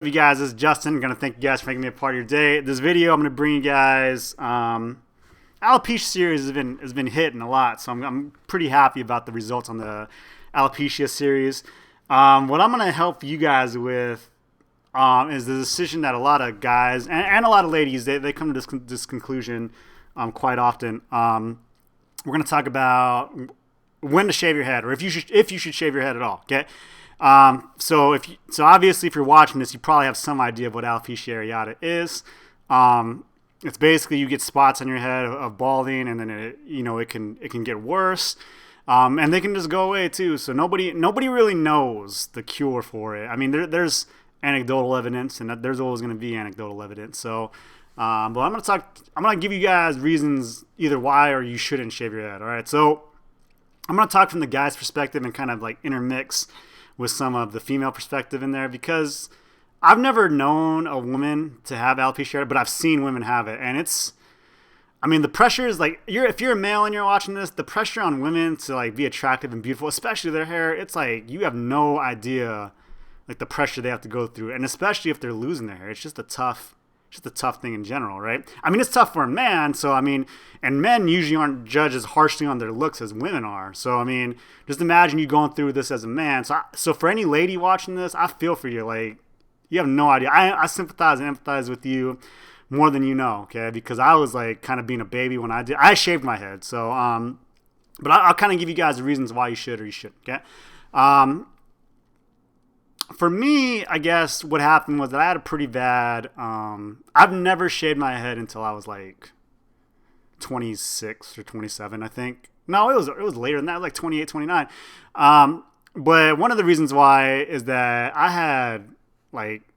You guys, this is Justin. I'm gonna thank you guys for making me a part of your day. This video, I'm gonna bring you guys. Alopecia series has been hitting a lot, so I'm pretty happy about the results on the alopecia series. What I'm gonna help you guys with is the decision that a lot of guys and a lot of ladies they come to this conclusion quite often. We're gonna talk about when to shave your head, or if you should shave your head at all. Okay. So obviously, if you're watching this, you probably have some idea of what alopecia areata is. It's basically you get spots on your head of balding, and then it can get worse, and they can just go away too. So nobody really knows the cure for it. I mean, there's anecdotal evidence, and there's always going to be anecdotal evidence. So, but I'm gonna give you guys reasons either why or you shouldn't shave your head. All right, so I'm gonna talk from the guy's perspective and kind of like intermix with some of the female perspective in there, because I've never known a woman to have alopecia, but I've seen women have it, and the pressure is like, if you're a male and you're watching this, the pressure on women to like be attractive and beautiful, especially their hair, it's like you have no idea like the pressure they have to go through, and especially if they're losing their hair, it's just a tough thing in general, right? I mean, it's tough for a man, and men usually aren't judged as harshly on their looks as women are. So, I mean, just imagine you going through this as a man. So for any lady watching this, I feel for you. Like, you have no idea. I sympathize and empathize with you more than you know, okay? Because I was like kind of being a baby when I shaved my head. So, but I'll kind of give you guys the reasons why you should or you shouldn't, okay? For me, I guess what happened was that I had a pretty bad. I've never shaved my head until I was like 26 or 27, I think. No, it was later than that, like 28, 29. But one of the reasons why is that I had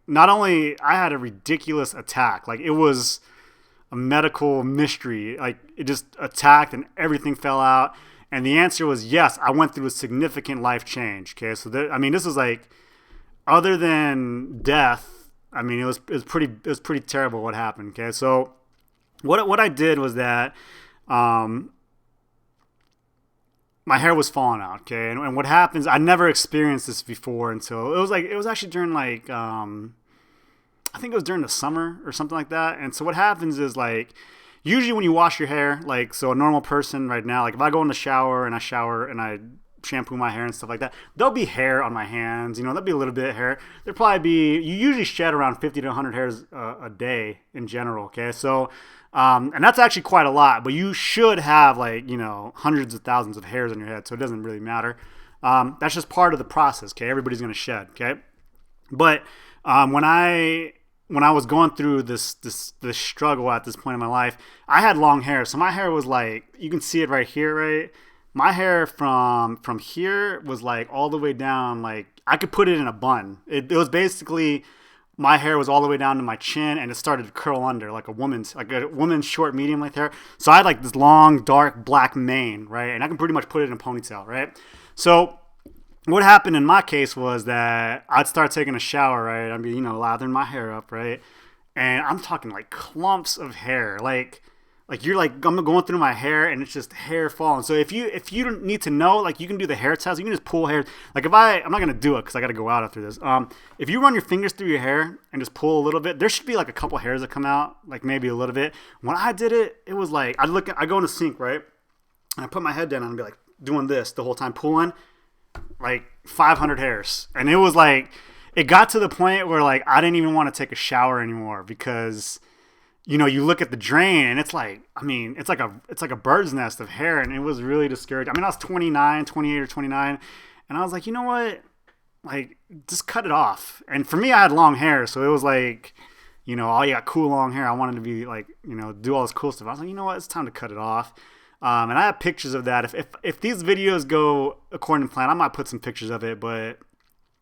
not only I had a ridiculous attack, like it was a medical mystery, like it just attacked and everything fell out. And the answer was yes, I went through a significant life change. Okay, so this was like, other than death, I mean, it was pretty terrible what happened. Okay, so what I did was that my hair was falling out. Okay, and what happens? I never experienced this before until it was actually during like I think it was during the summer or something like that. And so what happens is like, usually when you wash your hair, like, so a normal person right now, like if I go in the shower and I shampoo my hair and stuff like that, there'll be hair on my hands, there'll be a little bit of hair. There'll probably be, you usually shed around 50 to 100 hairs a day in general, okay? So, and that's actually quite a lot, but you should have like, hundreds of thousands of hairs on your head, so it doesn't really matter. That's just part of the process, okay? Everybody's gonna shed, okay? But when I was going through this struggle at this point in my life, I had long hair, so my hair was like, you can see it right here, right? My hair from here was like all the way down, like I could put it in a bun. It was basically, my hair was all the way down to my chin, and it started to curl under like a woman's short, medium length hair. So I had like this long, dark, black mane, right? And I can pretty much put it in a ponytail, right? So what happened in my case was that I'd start taking a shower, right? I'd be, lathering my hair up, right? And I'm talking like clumps of hair, like you're like, I'm going through my hair and it's just hair falling. So if you don't need to know, like, you can do the hair test. You can just pull hair. Like I'm not gonna do it because I gotta go out after this. If you run your fingers through your hair and just pull a little bit, there should be like a couple hairs that come out, like maybe a little bit. When I did it, it was like I go in the sink, right, and I put my head down and I'd be like doing this the whole time, pulling like 500 hairs, and it was like, it got to the point where like I didn't even want to take a shower anymore because, you look at the drain and it's like, it's like a bird's nest of hair, and it was really discouraging. I was 28 or 29, and I was like, you know what? Like, just cut it off. And for me, I had long hair, so it was like, oh, you got cool long hair. I wanted to be like, do all this cool stuff. I was like, you know what? It's time to cut it off. And I have pictures of that. If these videos go according to plan, I might put some pictures of it. But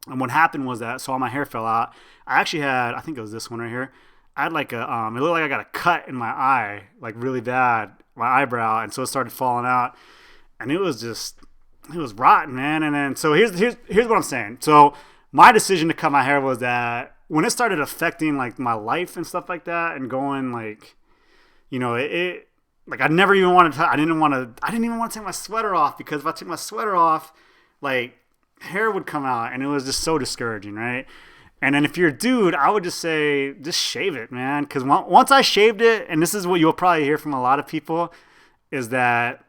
what happened was that, so all my hair fell out. I actually had, I think it was this one right here. I had like it looked like I got a cut in my eye, like really bad, my eyebrow, and so it started falling out, and it was rotten, man. And then, so here's what I'm saying. So my decision to cut my hair was that when it started affecting like my life and stuff like that, and going like, it like I never even wanted to, I didn't even want to take my sweater off, because if I took my sweater off, like hair would come out, and it was just so discouraging, right? And then if you're a dude, I would just say just shave it, man. Because once I shaved it, and this is what you'll probably hear from a lot of people, is that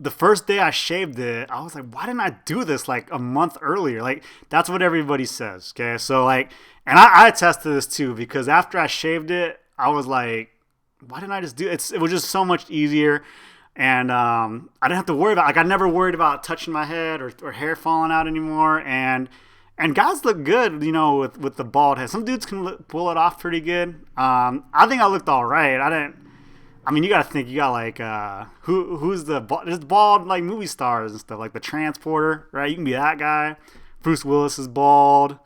the first day I shaved it, I was like, why didn't I do this like a month earlier? Like, that's what everybody says, okay? So, like, and I attest to this too, because after I shaved it, I was like, why didn't I just do it? It was just so much easier. And I didn't have to worry about, like, I never worried about touching my head or hair falling out anymore. And guys look good, with the bald head. Some dudes can pull it off pretty good. I think I looked all right. I mean, you got to think. You got like who's there's bald like movie stars and stuff, like the Transporter, right? You can be that guy. Bruce Willis is bald.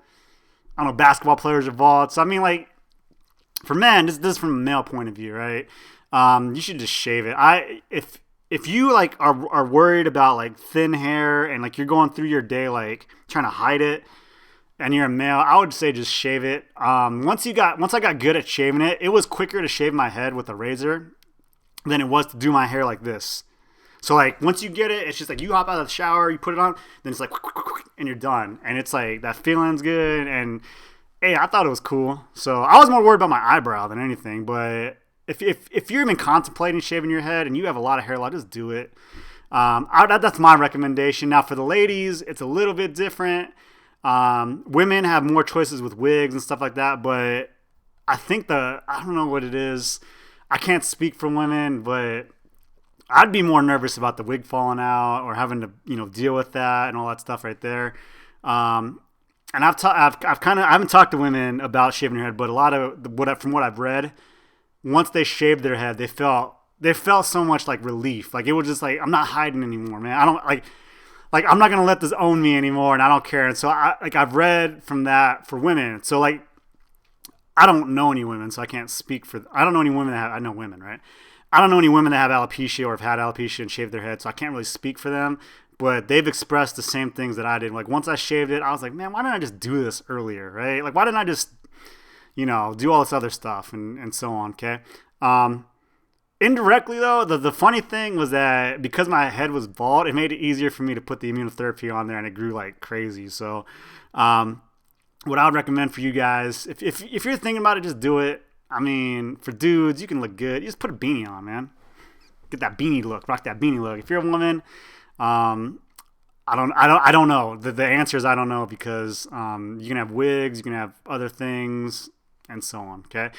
I don't know, basketball players are bald. So I mean, like, for men, this is from a male point of view, right? You should just shave it. If you like are worried about like thin hair and like you're going through your day like trying to hide it, and you're a male, I would say just shave it. Once I got good at shaving it, it was quicker to shave my head with a razor than it was to do my hair like this. So like once you get it, it's just like you hop out of the shower, you put it on, then it's like and you're done. And it's like that feeling's good. And hey, I thought it was cool. So I was more worried about my eyebrow than anything. But if you're even contemplating shaving your head and you have a lot of hair loss, just do it. That's my recommendation. Now for the ladies, it's a little bit different. Women have more choices with wigs and stuff like that, but I think I don't know what it is. I can't speak for women, but I'd be more nervous about the wig falling out or having to, deal with that and all that stuff right there. And I haven't talked to women about shaving their head, but a lot of from what I've read, once they shaved their head, they felt so much like relief. Like it was just like, I'm not hiding anymore, man. I don't like I'm not gonna let this own me anymore, and I don't care. And so I've read from that for women. So like I don't know any women, so I can't speak for. I don't know any women that have. I know women, right? I don't know any women that have alopecia or have had alopecia and shaved their head, so I can't really speak for them. But they've expressed the same things that I did. Like once I shaved it, I was like, man, why didn't I just do this earlier, right? Like why didn't I just, do all this other stuff and so on. Okay. Indirectly though, the funny thing was that because my head was bald, it made it easier for me to put the immunotherapy on there, and it grew like crazy. So, what I would recommend for you guys, if you're thinking about it, just do it. I mean, for dudes, you can look good. You just put a beanie on, man. Get that beanie look. Rock that beanie look. If you're a woman, I don't know. The answer is I don't know, because you can have wigs, you can have other things, and so on. Okay,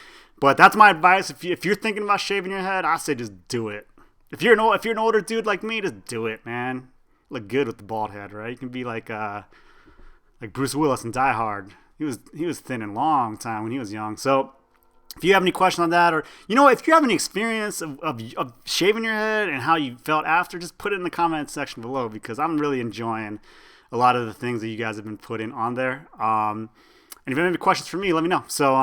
but that's my advice. If you're thinking about shaving your head, I say just do it. If you're an older dude like me, just do it, man. Look good with the bald head, right? You can be like Bruce Willis in Die Hard. He was thin and long time when he was young. So if you have any question on that, or if you have any experience of shaving your head and how you felt after, just put it in the comment section below, because I'm really enjoying a lot of the things that you guys have been putting on there. And if you have any questions for me, let me know. So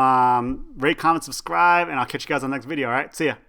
rate, comment, subscribe, and I'll catch you guys on the next video. All right, see ya.